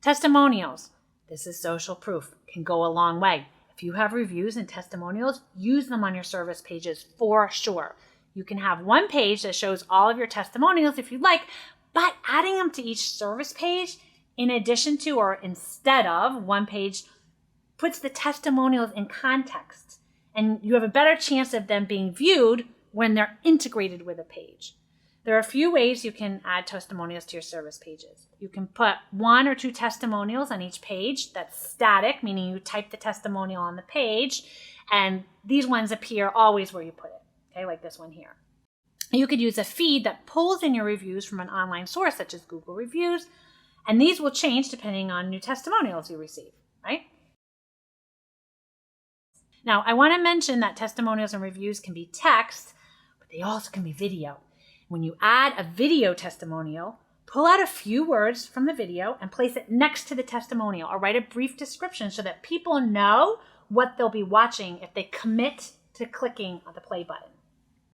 Testimonials. This is social proof. Can go a long way. If you have reviews and testimonials, use them on your service pages for sure. You can have one page that shows all of your testimonials if you'd like, but adding them to each service page in addition to or instead of one page puts the testimonials in context, and you have a better chance of them being viewed when they're integrated with a page. There are a few ways you can add testimonials to your service pages. You can put 1 or 2 testimonials on each page that's static, meaning you type the testimonial on the page, and these ones appear always where you put it, okay, like this one here. You could use a feed that pulls in your reviews from an online source, such as Google Reviews, and these will change depending on new testimonials you receive, right? Now, I want to mention that testimonials and reviews can be text, but they also can be video. When you add a video testimonial, pull out a few words from the video and place it next to the testimonial, or write a brief description so that people know what they'll be watching if they commit to clicking on the play button.